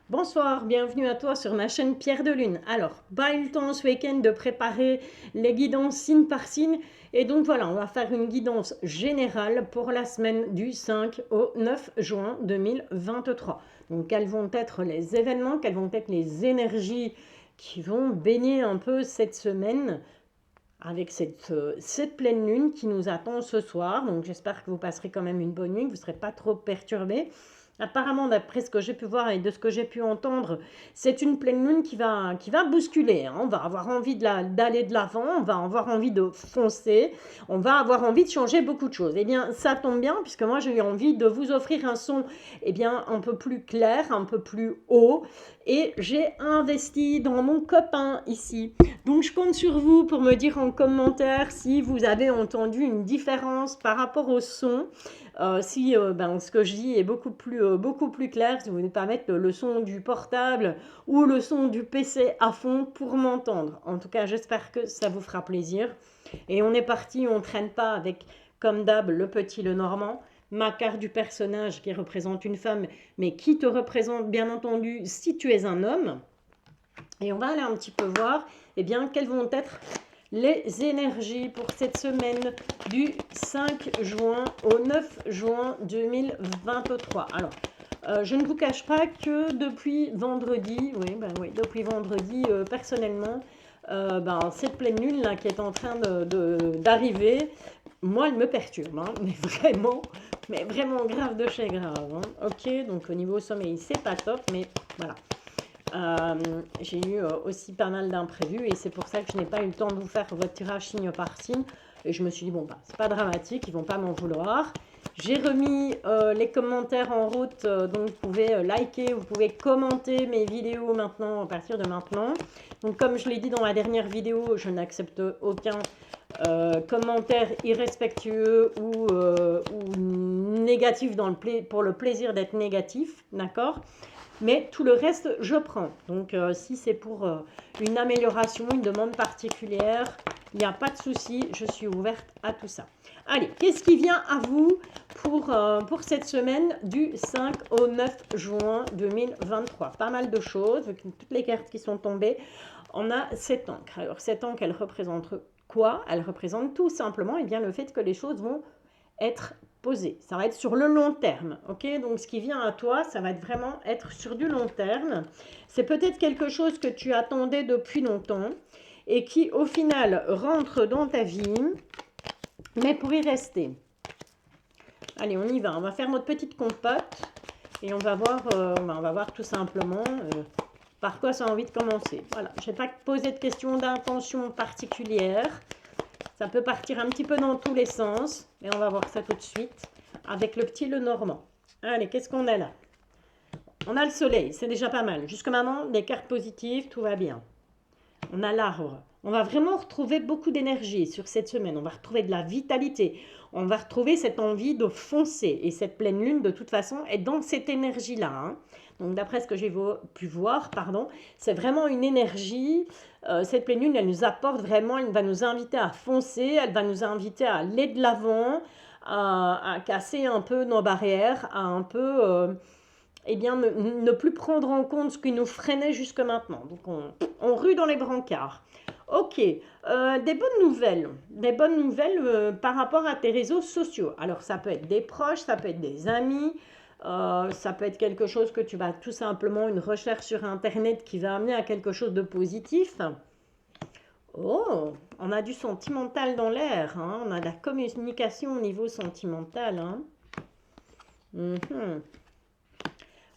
Bonsoir, bienvenue à toi sur ma chaîne Pierre de Lune. Alors, pas eu le temps ce week-end de préparer les guidances signe par signe. Et donc voilà, on va faire une guidance générale pour la semaine du 5 au 9 juin 2023. Donc, quels vont être les événements, quelles vont être les énergies qui vont baigner un peu cette semaine avec cette pleine lune qui nous attend ce soir. Donc, j'espère que vous passerez quand même une bonne nuit, que vous ne serez pas trop perturbés. Apparemment, d'après ce que j'ai pu voir et de ce que j'ai pu entendre, c'est une pleine lune qui va bousculer, hein. On va avoir envie d'aller de l'avant, on va avoir envie de foncer, on va avoir envie de changer beaucoup de choses. Eh bien, ça tombe bien, puisque moi, j'ai eu envie de vous offrir un son un peu plus clair, un peu plus haut. Et j'ai investi dans mon copain ici. Donc, je compte sur vous pour me dire en commentaire si vous avez entendu une différence par rapport au son. Si ce que je dis est beaucoup plus clair, si vous voulez pas mettre le son du portable ou le son du PC à fond pour m'entendre. En tout cas, j'espère que ça vous fera plaisir. Et on est parti, on ne traîne pas avec, comme d'hab, le petit le normand, ma carte du personnage qui représente une femme, mais qui te représente bien entendu si tu es un homme. Et on va aller un petit peu voir quelles vont être les énergies pour cette semaine du 5 juin au 9 juin 2023. Alors, je ne vous cache pas que depuis vendredi, depuis vendredi, personnellement, cette pleine lune là qui est en train d'arriver, moi elle me perturbe, hein, mais vraiment grave de chez grave. Hein. Ok, donc au niveau sommeil, c'est pas top, mais voilà. J'ai eu aussi pas mal d'imprévus et c'est pour ça que je n'ai pas eu le temps de vous faire votre tirage signe par signe. Et je me suis dit, bon, c'est pas dramatique, ils vont pas m'en vouloir. J'ai remis les commentaires en route, donc vous pouvez liker, vous pouvez commenter mes vidéos maintenant, à partir de maintenant. Donc comme je l'ai dit dans la dernière vidéo, je n'accepte aucun commentaire irrespectueux ou négatif pour le plaisir d'être négatif, d'accord ? Mais tout le reste, je prends. Donc, si c'est pour une amélioration, une demande particulière, il n'y a pas de souci, je suis ouverte à tout ça. Allez, qu'est-ce qui vient à vous pour cette semaine du 5 au 9 juin 2023? Pas mal de choses, avec toutes les cartes qui sont tombées. On a cette encre. Alors, cette encre, elle représente quoi? Elle représente tout simplement le fait que les choses vont être posé. Ça va être sur le long terme. Ok, donc ce qui vient à toi, ça va vraiment être sur du long terme. C'est peut-être quelque chose que tu attendais depuis longtemps et qui au final rentre dans ta vie, mais pour y rester. Allez, on y va. On va faire notre petite compote et on va voir tout simplement par quoi ça a envie de commencer. Voilà, je ne vais pas poser de questions d'intention particulière. Ça peut partir un petit peu dans tous les sens. Et on va voir ça tout de suite avec le petit le normand. Allez, qu'est-ce qu'on a là? On a le soleil, c'est déjà pas mal. Jusque maintenant, des cartes positives, tout va bien. On a l'arbre. On va vraiment retrouver beaucoup d'énergie sur cette semaine. On va retrouver de la vitalité. On va retrouver cette envie de foncer. Et cette pleine lune, de toute façon, est dans cette énergie-là. Hein. Donc, d'après ce que j'ai pu voir, c'est vraiment une énergie. Cette pleine lune, elle nous apporte vraiment, elle va nous inviter à foncer, elle va nous inviter à aller de l'avant, à casser un peu nos barrières, à un peu... ne plus prendre en compte ce qui nous freinait jusque maintenant. Donc, on rue dans les brancards. Ok, des bonnes nouvelles par rapport à tes réseaux sociaux. Alors, ça peut être des proches, ça peut être des amis, ça peut être quelque chose que tu vas tout simplement, une recherche sur Internet qui va amener à quelque chose de positif. Oh, on a du sentimental dans l'air, hein. On a de la communication au niveau sentimental. Hein.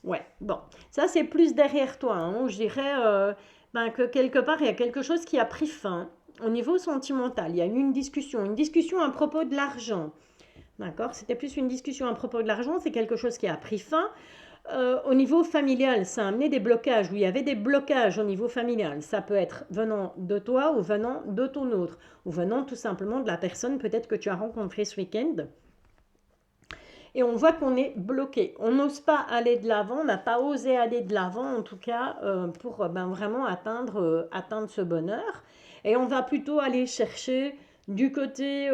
Ouais, bon, ça c'est plus derrière toi, hein. Je dirais que quelque part il y a quelque chose qui a pris fin au niveau sentimental. Il y a eu une discussion à propos de l'argent. D'accord? C'était plus une discussion à propos de l'argent, c'est quelque chose qui a pris fin. Au niveau familial, ça a amené des blocages, où il y avait des blocages au niveau familial. Ça peut être venant de toi ou venant de ton autre, ou venant tout simplement de la personne peut-être que tu as rencontrée ce week-end. Et on voit qu'on est bloqué. On n'ose pas aller de l'avant, on n'a pas osé aller de l'avant, en tout cas, pour vraiment atteindre ce bonheur. Et on va plutôt aller chercher du côté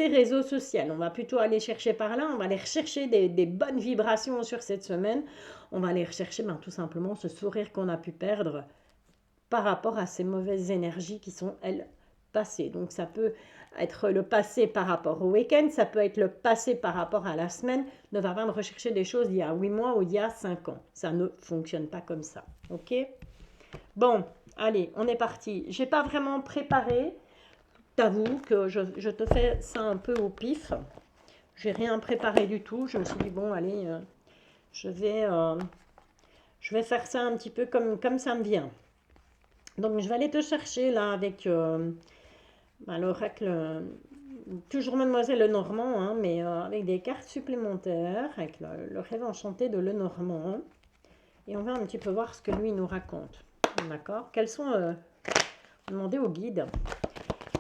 réseau social. On va plutôt aller chercher par là, on va aller rechercher des bonnes vibrations sur cette semaine. on va aller rechercher tout simplement ce sourire qu'on a pu perdre par rapport à ces mauvaises énergies qui sont, elles, passées. Donc ça peut être le passé par rapport au week-end, ça peut être le passé par rapport à la semaine. Ne va pas me rechercher des choses d'il y a 8 mois ou il y a 5 ans. Ça ne fonctionne pas comme ça. Ok? Bon, allez, on est parti. J'ai pas vraiment préparé. T'avoue que je te fais ça un peu au pif. J'ai rien préparé du tout. Je me suis dit, bon, allez, je vais faire ça un petit peu comme ça me vient. Donc, je vais aller te chercher là avec l'oracle, toujours Mademoiselle Lenormand, hein, mais avec des cartes supplémentaires, avec le rêve enchanté de Lenormand. Et on va un petit peu voir ce que lui nous raconte. D'accord? Quels sont, demandez au guide,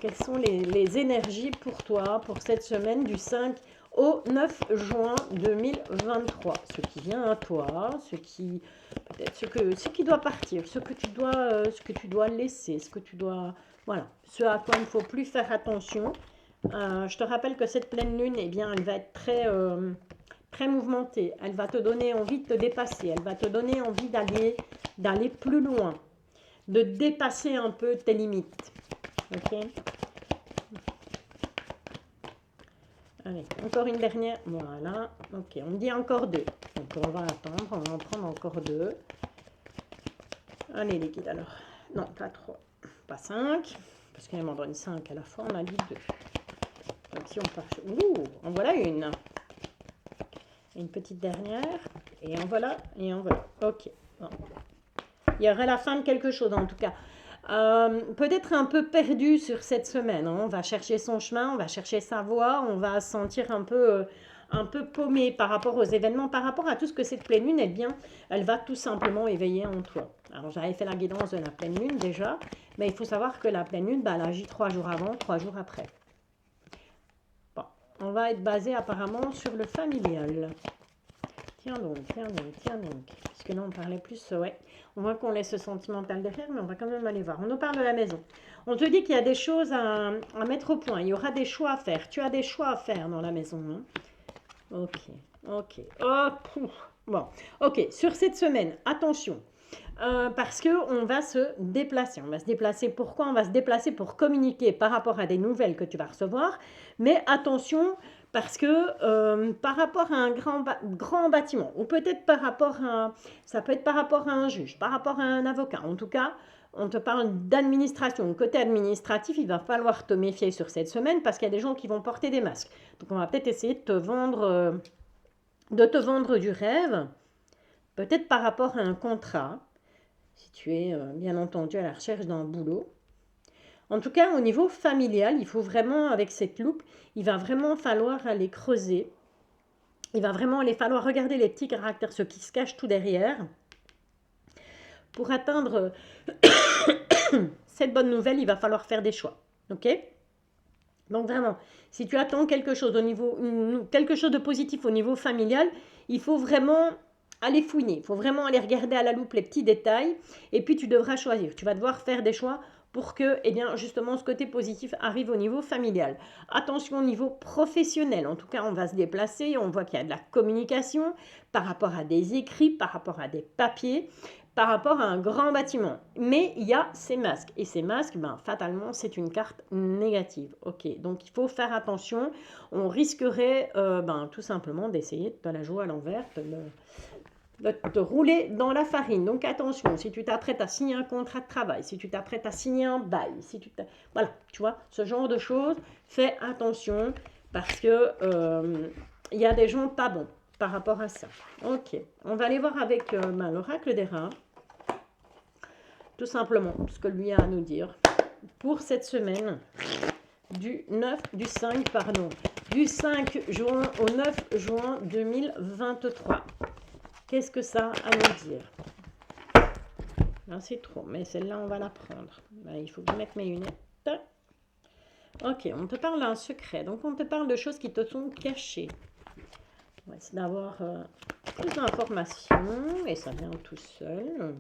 quelles sont les énergies pour toi, pour cette semaine du 5 au 9 juin 2023. Ce qui vient à toi, peut-être ce qui doit partir, ce que tu dois laisser, ce que tu dois, voilà, ce à quoi il ne faut plus faire attention. Je te rappelle que cette pleine lune, eh bien, elle va être très mouvementée. Elle va te donner envie de te dépasser. Elle va te donner envie d'aller plus loin, de dépasser un peu tes limites. Ok? Allez, encore une dernière. Voilà. Ok, on me dit encore 2. Donc on va attendre. On va en prendre encore 2. Allez les guides alors. Non, pas 3. Pas 5. Parce qu'il m'en donne 5 à la fois. On a dit 2. Donc si on part... Ouh, en voilà une. Une petite dernière. Et en voilà. Et en voilà. Ok. Bon. Il y aurait la fin de quelque chose en tout cas. Peut-être un peu perdu sur cette semaine. Hein. On va chercher son chemin, on va chercher sa voie, on va se sentir un peu paumé par rapport aux événements, par rapport à tout ce que cette pleine lune, eh bien, elle va tout simplement éveiller en toi. Alors, j'avais fait la guidance de la pleine lune déjà, mais il faut savoir que la pleine lune, elle agit 3 jours avant, 3 jours après. Bon, on va être basé apparemment sur le familial. Tiens donc, puisque là on parlait plus, ouais, on voit qu'on laisse ce sentimental derrière, mais on va quand même aller voir. On nous parle de la maison. On te dit qu'il y a des choses à mettre au point, il y aura des choix à faire. Tu as des choix à faire dans la maison. Hein. Ok, oh, bon, ok, sur cette semaine, attention. Parce qu'on va se déplacer. On va se déplacer. Pourquoi? On va se déplacer pour communiquer par rapport à des nouvelles que tu vas recevoir. Mais attention, parce que par rapport à un grand bâtiment, ou peut-être par rapport à... Ça peut être par rapport à un juge, par rapport à un avocat. En tout cas, on te parle d'administration. Côté administratif, il va falloir te méfier sur cette semaine parce qu'il y a des gens qui vont porter des masques. Donc, on va peut-être essayer de te vendre du rêve. Peut-être par rapport à un contrat. Si tu es bien entendu à la recherche d'un boulot. En tout cas, au niveau familial, il faut vraiment, avec cette loupe, il va vraiment falloir aller creuser. Il va vraiment aller falloir regarder les petits caractères, ceux qui se cachent tout derrière. Pour atteindre cette bonne nouvelle, il va falloir faire des choix. Ok? Donc vraiment, si tu attends quelque chose de positif au niveau familial, il faut vraiment aller fouiner. Il faut vraiment aller regarder à la loupe les petits détails. Et puis tu devras choisir. Tu vas devoir faire des choix pour que, eh bien, justement, ce côté positif arrive au niveau familial. Attention au niveau professionnel. En tout cas, on va se déplacer. On voit qu'il y a de la communication par rapport à des écrits, par rapport à des papiers, par rapport à un grand bâtiment. Mais il y a ces masques. Et ces masques, fatalement, c'est une carte négative. Ok, donc il faut faire attention. On risquerait tout simplement d'essayer de la jouer à l'envers, de te rouler dans la farine. Donc attention, si tu t'apprêtes à signer un contrat de travail, si tu t'apprêtes à signer un bail, voilà, tu vois, ce genre de choses, fais attention parce que il y a des gens pas bons par rapport à ça. Ok, on va aller voir avec l'oracle des reins, tout simplement, ce que lui a à nous dire pour cette semaine du 5 juin au 9 juin 2023. Qu'est-ce que ça a à nous dire? Là, c'est trop, mais celle-là, on va la prendre. Il faut que je mette mes lunettes. Ok, on te parle d'un secret. Donc, on te parle de choses qui te sont cachées. On va essayer d'avoir plus d'informations. Et ça vient tout seul.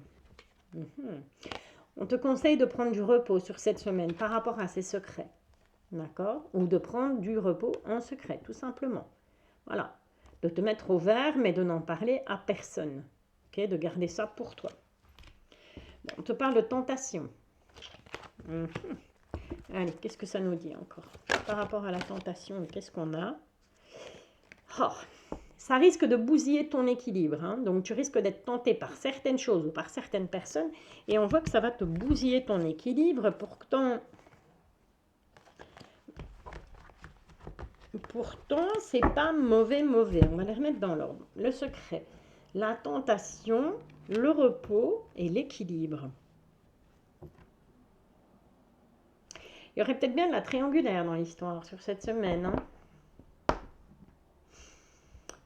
On te conseille de prendre du repos sur cette semaine par rapport à ces secrets. D'accord? Ou de prendre du repos en secret, tout simplement. Voilà. De te mettre au vert, mais de n'en parler à personne. ok, de garder ça pour toi. Bon, on te parle de tentation. Mhm. Allez, qu'est-ce que ça nous dit encore? Par rapport à la tentation, qu'est-ce qu'on a? Oh, ça risque de bousiller ton équilibre, hein. Donc tu risques d'être tenté par certaines choses ou par certaines personnes, et on voit que ça va te bousiller ton équilibre. Pourtant, c'est pas mauvais. On va les remettre dans l'ordre. Le secret, la tentation, le repos et l'équilibre. Il y aurait peut-être bien de la triangulaire dans l'histoire sur cette semaine, hein.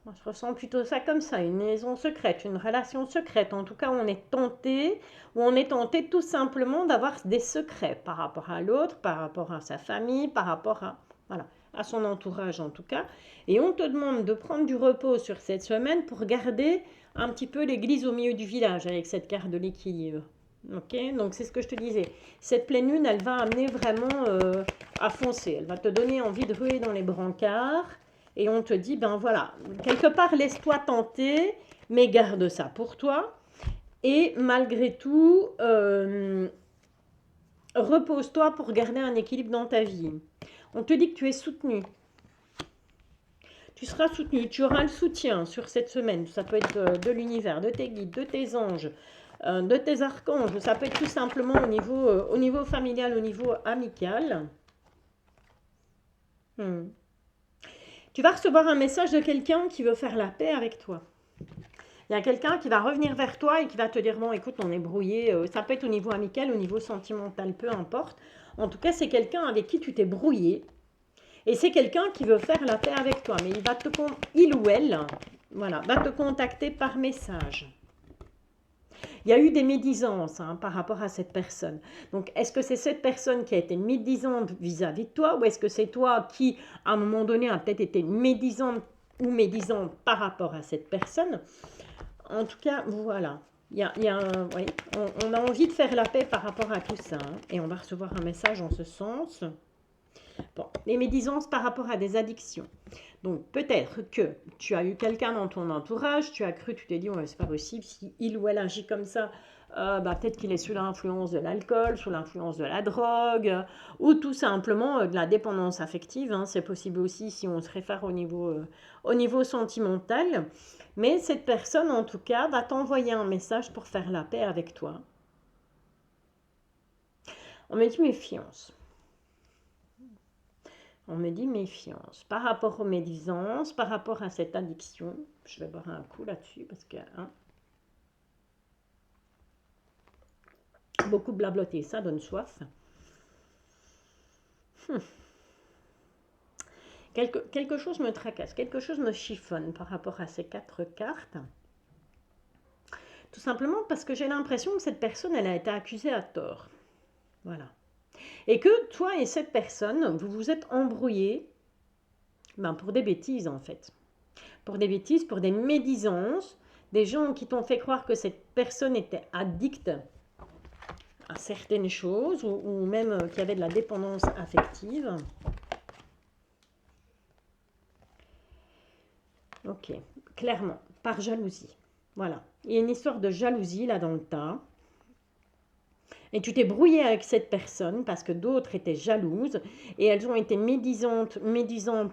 Moi, je ressens plutôt ça comme ça, une liaison secrète, une relation secrète. En tout cas, on est tenté, ou on est tenté tout simplement d'avoir des secrets par rapport à l'autre, par rapport à sa famille, par rapport à, voilà, à son entourage en tout cas. Et on te demande de prendre du repos sur cette semaine pour garder un petit peu l'église au milieu du village avec cette carte de l'équilibre. Ok, donc c'est ce que je te disais. Cette pleine lune, elle va amener vraiment à foncer. Elle va te donner envie de ruer dans les brancards. Et on te dit, ben voilà, quelque part, laisse-toi tenter, mais garde ça pour toi. Et malgré tout, repose-toi pour garder un équilibre dans ta vie. On te dit que tu es soutenu. Tu seras soutenu, tu auras le soutien sur cette semaine. Ça peut être de l'univers, de tes guides, de tes anges, de tes archanges. Ça peut être tout simplement au niveau familial, au niveau amical. Tu vas recevoir un message de quelqu'un qui veut faire la paix avec toi. Il y a quelqu'un qui va revenir vers toi et qui va te dire, bon, écoute, on est brouillé. Ça peut être au niveau amical, au niveau sentimental, peu importe. En tout cas, c'est quelqu'un avec qui tu t'es brouillé. Et c'est quelqu'un qui veut faire la paix avec toi. Mais il ou elle, voilà, va te contacter par message. Il y a eu des médisances par rapport à cette personne. Donc, est-ce que c'est cette personne qui a été médisante vis-à-vis de toi, ou est-ce que c'est toi qui, à un moment donné, a peut-être été médisante ou médisant par rapport à cette personne? En tout cas, voilà. Oui, on a envie de faire la paix par rapport à tout ça. Et on va recevoir un message en ce sens. Bon, les médisances par rapport à des addictions. Donc, peut-être que tu as eu quelqu'un dans ton entourage, tu as cru, tu t'es dit, ouais, c'est pas possible, si il ou elle agit comme ça, peut-être qu'il est sous l'influence de l'alcool, sous l'influence de la drogue, ou tout simplement de la dépendance affective. C'est possible aussi si on se réfère au niveau sentimental. Mais cette personne, en tout cas, va t'envoyer un message pour faire la paix avec toi. On me dit méfiance. On me dit méfiance par rapport aux médisances, par rapport à cette addiction. Je vais boire un coup là-dessus parce que beaucoup blablater, ça donne soif. Quelque chose me tracasse, quelque chose me chiffonne par rapport à ces 4 cartes. Tout simplement parce que j'ai l'impression que cette personne, elle a été accusée à tort. Voilà. Et que toi et cette personne, vous vous êtes embrouillés pour des bêtises en fait. Pour des bêtises, pour des médisances, des gens qui t'ont fait croire que cette personne était addicte à certaines choses ou même qu'il y avait de la dépendance affective. Ok, clairement, par jalousie. Voilà, il y a une histoire de jalousie là dans le tas. Et tu t'es brouillé avec cette personne parce que d'autres étaient jalouses et elles ont été médisantes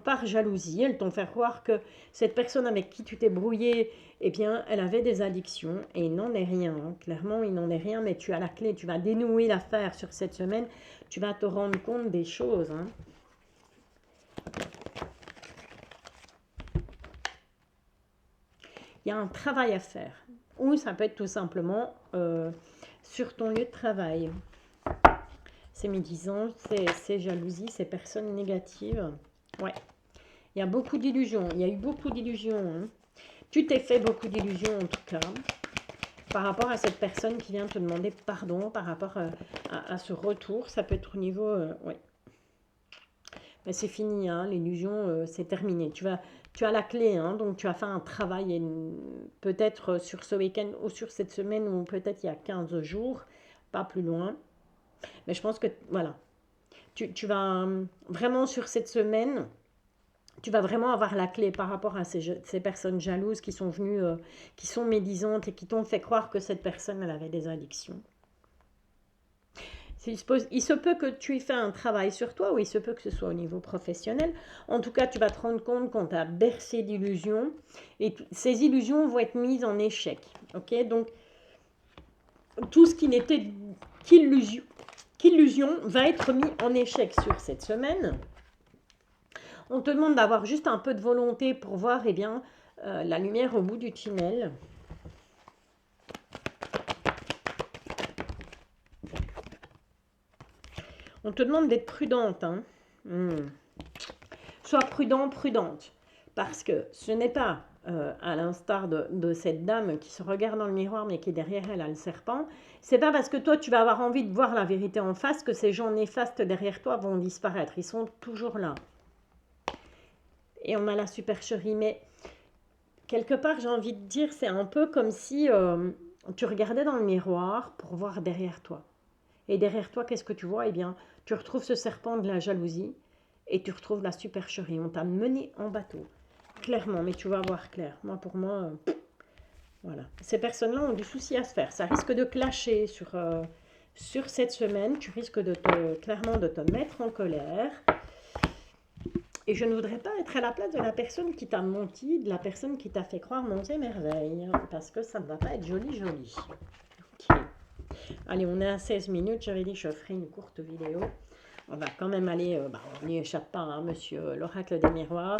par jalousie. Elles t'ont fait croire que cette personne avec qui tu t'es brouillé, eh bien, elle avait des addictions et il n'en est rien. Clairement, il n'en est rien, mais tu as la clé. Tu vas dénouer l'affaire sur cette semaine. Tu vas te rendre compte des choses. Il y a un travail à faire. Ou ça peut être tout simplement sur ton lieu de travail. Ces médisances, ces jalousies, ces personnes négatives. Ouais. Il y a beaucoup d'illusions. Il y a eu beaucoup d'illusions. Tu t'es fait beaucoup d'illusions en tout cas. Par rapport à cette personne qui vient te demander pardon. Par rapport à ce retour. Ça peut être au niveau... ouais. Mais c'est fini. L'illusion, c'est terminé. Tu as la clé. Donc tu as fait un travail. Peut-être sur ce week-end ou sur cette semaine. Ou peut-être il y a 15 jours. Pas plus loin. Mais je pense que, voilà, tu vas vraiment sur cette semaine tu vas vraiment avoir la clé par rapport à ces personnes jalouses qui sont venues, qui sont médisantes et qui t'ont fait croire que cette personne, elle avait des addictions. Il se peut que tu aies fait un travail sur toi, ou il se peut que ce soit au niveau professionnel. En tout cas, tu vas te rendre compte qu'on t'a bercé d'illusions, et ces illusions vont être mises en échec. Ok, donc, tout ce qui n'était qu'illusion va être mis en échec sur cette semaine. On te demande d'avoir juste un peu de volonté pour voir la lumière au bout du tunnel. On te demande d'être prudente. Hein. Sois prudent, prudente. Parce que ce n'est pas, à l'instar de cette dame qui se regarde dans le miroir, mais qui derrière elle a le serpent. C'est pas parce que toi, tu vas avoir envie de voir la vérité en face que ces gens néfastes derrière toi vont disparaître. Ils sont toujours là. Et on a la supercherie. Mais quelque part, j'ai envie de dire, c'est un peu comme si tu regardais dans le miroir pour voir derrière toi. Et derrière toi, qu'est-ce que tu vois? Eh bien, tu retrouves ce serpent de la jalousie et tu retrouves la supercherie. On t'a mené en bateau. Clairement, mais tu vas voir clair. Moi, pour moi, voilà. Ces personnes-là ont du souci à se faire. Ça risque de clasher sur cette semaine. Tu risques clairement de te mettre en colère. Et je ne voudrais pas être à la place de la personne qui t'a menti, de la personne qui t'a fait croire monts et merveilles. Parce que ça ne va pas être joli, joli. Ok. Allez, on est à 16 minutes. J'avais dit que je ferai une courte vidéo. On va quand même aller... on n'y échappe pas, hein, monsieur l'oracle des miroirs.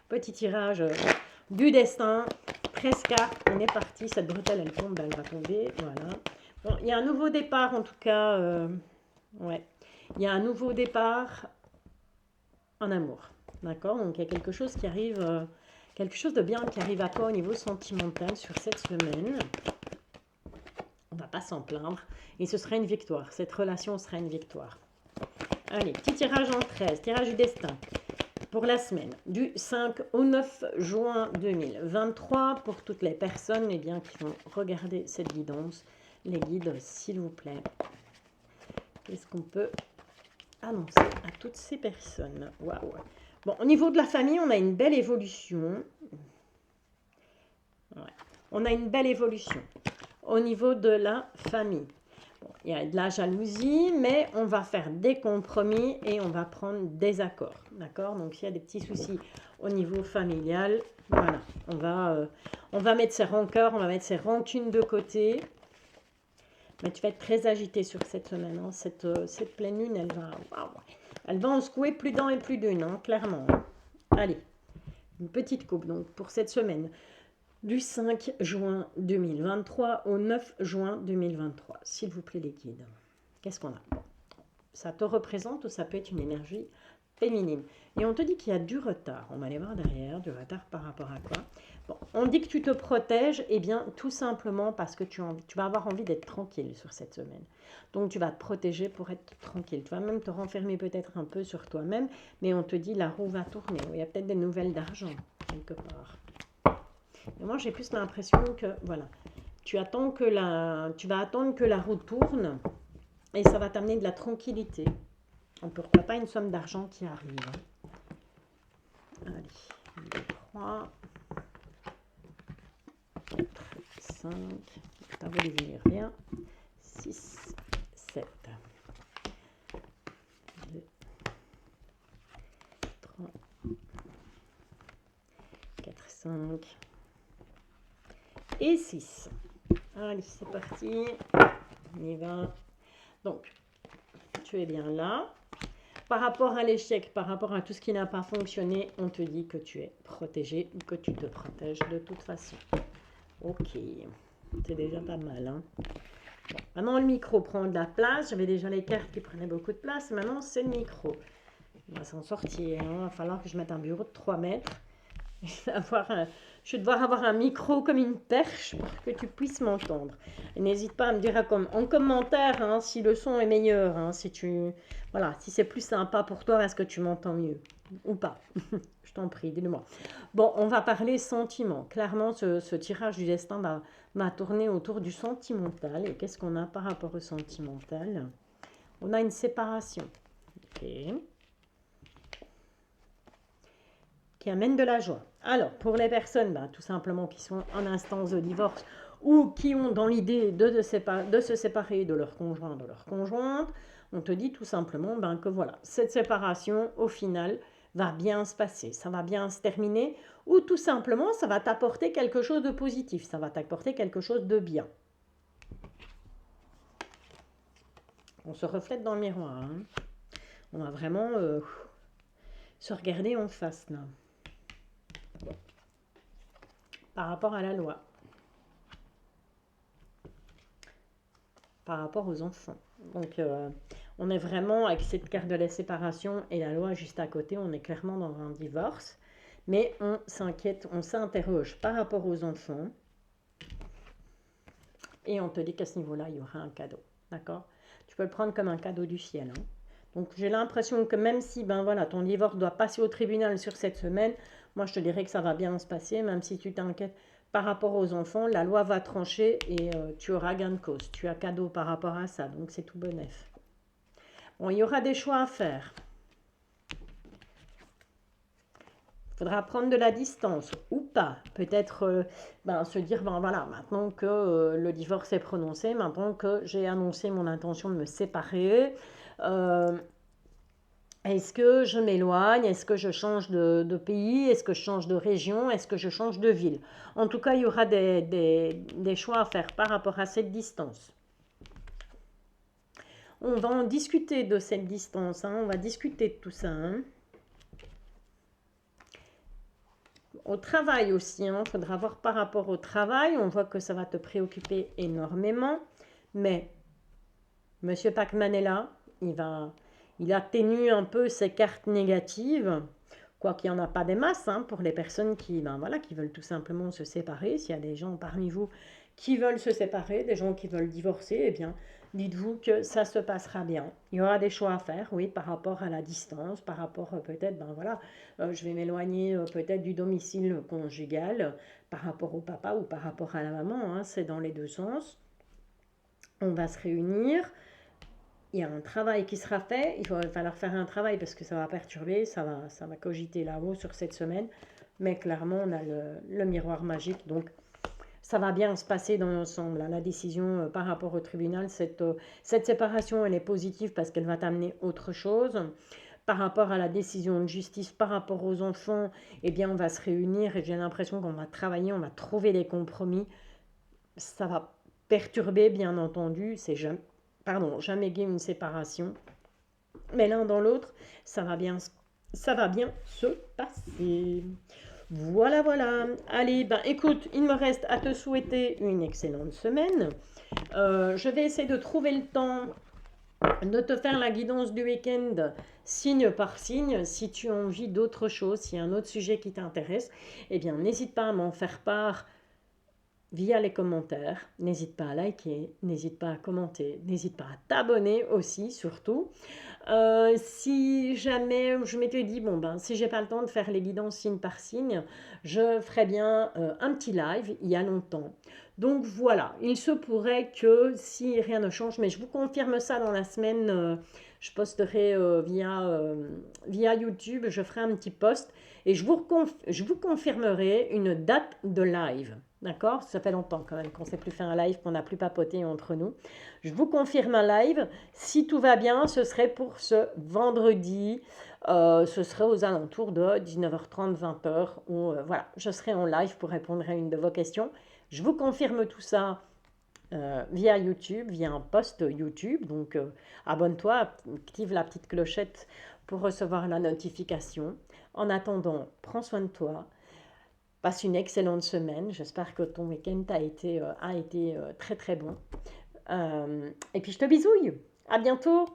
Petit tirage du destin. 13 cartes. On est parti. Cette bretelle, elle tombe. Elle va tomber. Voilà. Bon, il y a un nouveau départ, en tout cas. Ouais. Il y a un nouveau départ en amour. D'accord? Donc, il y a quelque chose qui arrive... quelque chose de bien qui arrive à toi au niveau sentimental sur cette semaine. On ne va pas s'en plaindre. Et ce sera une victoire. Cette relation sera une victoire. Allez, petit tirage en 13. Tirage du destin. Pour la semaine du 5 au 9 juin 2023. Pour toutes les personnes qui vont regarder cette guidance. Les guides, s'il vous plaît. Qu'est-ce qu'on peut annoncer à toutes ces personnes? Waouh. Bon, au niveau de la famille, on a une belle évolution. Ouais. On a une belle évolution. Au niveau de la famille, bon, il y a de la jalousie, mais on va faire des compromis et on va prendre des accords. D'accord? Donc, s'il y a des petits soucis au niveau familial, voilà, on va mettre ses rancœurs, on va mettre ses rancunes de côté. Mais tu vas être très agité sur cette semaine. Hein. Cette pleine lune, elle va en secouer plus d'un et plus d'une, hein, clairement. Allez, une petite coupe donc pour cette semaine. Du 5 juin 2023 au 9 juin 2023. S'il vous plaît, les guides. Qu'est-ce qu'on a? Ça te représente ou ça peut être une énergie féminine. Et on te dit qu'il y a du retard. On va aller voir derrière, du retard par rapport à quoi? Bon, on dit que tu te protèges, eh bien, tout simplement parce que tu vas avoir envie d'être tranquille sur cette semaine. Donc, tu vas te protéger pour être tranquille. Tu vas même te renfermer peut-être un peu sur toi-même, mais on te dit la roue va tourner. Il y a peut-être des nouvelles d'argent, quelque part. Et moi, j'ai plus l'impression que, voilà, tu vas attendre que la roue tourne et ça va t'amener de la tranquillité. Pourquoi pas une somme d'argent qui arrive. Allez, 2, 3, 4, 5, t'as voulu venir rien, 6, 7, 2, 3, 4, 5, et 6. Allez, c'est parti. On y va. Donc, tu es bien là. Par rapport à l'échec, par rapport à tout ce qui n'a pas fonctionné, on te dit que tu es protégé ou que tu te protèges de toute façon. Ok, c'est déjà pas mal. Hein. Bon, maintenant, le micro prend de la place. J'avais déjà les cartes qui prenaient beaucoup de place. Maintenant, c'est le micro. On va s'en sortir. Hein. Il va falloir que je mette un bureau de 3 mètres. Je vais devoir avoir un micro comme une perche pour que tu puisses m'entendre. N'hésite pas à me dire en commentaire hein, si le son est meilleur, hein, si c'est plus sympa pour toi, est-ce que tu m'entends mieux ou pas. Je t'en prie, dis-le-moi. Bon, on va parler sentiment. Clairement, ce tirage du destin m'a tourné autour du sentimental. Et qu'est-ce qu'on a par rapport au sentimental? On a une séparation. Ok. qui amène de la joie. Alors, pour les personnes, tout simplement, qui sont en instance de divorce ou qui ont dans l'idée de se séparer de leur conjoint, de leur conjointe, on te dit tout simplement que voilà, cette séparation, au final, va bien se passer, ça va bien se terminer, ou tout simplement, ça va t'apporter quelque chose de positif, ça va t'apporter quelque chose de bien. On se reflète dans le miroir, hein. On va vraiment se regarder en face, là. Par rapport à la loi. Par rapport aux enfants. Donc, on est vraiment avec cette carte de la séparation et la loi juste à côté, on est clairement dans un divorce. Mais on s'inquiète, on s'interroge par rapport aux enfants. Et on te dit qu'à ce niveau-là, il y aura un cadeau. D'accord? Tu peux le prendre comme un cadeau du ciel, hein. Donc, j'ai l'impression que même si voilà, ton divorce doit passer au tribunal sur cette semaine, moi, je te dirais que ça va bien se passer, même si tu t'inquiètes par rapport aux enfants, la loi va trancher et tu auras gain de cause. Tu as cadeau par rapport à ça, donc c'est tout bénef. Bon, il y aura des choix à faire. Il faudra prendre de la distance ou pas. Peut-être se dire, voilà, maintenant que le divorce est prononcé, maintenant que j'ai annoncé mon intention de me séparer, est-ce que je m'éloigne? Est-ce que je change de pays? Est-ce que je change de région? Est-ce que je change de ville? En tout cas, il y aura des choix à faire par rapport à cette distance. On va en discuter de cette distance, hein. On va discuter de tout ça, hein. Au travail aussi, il faudra voir par rapport au travail. On voit que ça va te préoccuper énormément. Mais Monsieur Pacman est là. Il atténue un peu ces cartes négatives. Quoi qu'il n'y en a pas des masses, hein, pour les personnes qui veulent tout simplement se séparer. S'il y a des gens parmi vous qui veulent se séparer, des gens qui veulent divorcer, eh bien, dites-vous que ça se passera bien. Il y aura des choix à faire, oui, par rapport à la distance, par rapport peut-être, je vais m'éloigner peut-être du domicile conjugal, par rapport au papa ou par rapport à la maman, hein, c'est dans les deux sens. On va se réunir. Il y a un travail qui sera fait, il va falloir faire un travail parce que ça va perturber, ça va cogiter là-haut sur cette semaine, mais clairement on a le miroir magique, donc ça va bien se passer dans l'ensemble. La décision par rapport au tribunal, cette séparation, elle est positive parce qu'elle va t'amener autre chose. Par rapport à la décision de justice, par rapport aux enfants, eh bien on va se réunir et j'ai l'impression qu'on va travailler, on va trouver des compromis. Ça va perturber, bien entendu, c'est jamais gai une séparation. Mais l'un dans l'autre, ça va bien se passer. Voilà, voilà. Allez, écoute, il me reste à te souhaiter une excellente semaine. Je vais essayer de trouver le temps de te faire la guidance du week-end signe par signe. Si tu as envie d'autre chose, s'il y a un autre sujet qui t'intéresse, eh bien, n'hésite pas à m'en faire part via les commentaires. N'hésite pas à liker, n'hésite pas à commenter, n'hésite pas à t'abonner aussi, surtout. Si jamais je m'étais dit, si j'ai pas le temps de faire les guidances signe par signe, je ferais bien un petit live il y a longtemps. Donc voilà, il se pourrait que si rien ne change, mais je vous confirme ça dans la semaine, je posterai via YouTube, je ferai un petit post et je vous confirmerai une date de live. D'accord? Ça fait longtemps quand même qu'on ne s'est plus fait un live, qu'on n'a plus papoté entre nous. Je vous confirme un live. Si tout va bien, ce serait pour ce vendredi. Ce serait aux alentours de 19h30, 20h. Où, voilà, je serai en live pour répondre à une de vos questions. Je vous confirme tout ça via YouTube, via un post YouTube. Donc, abonne-toi, active la petite clochette pour recevoir la notification. En attendant, prends soin de toi. Passe une excellente semaine. J'espère que ton week-end a été très très bon. Et puis je te bisouille. À bientôt.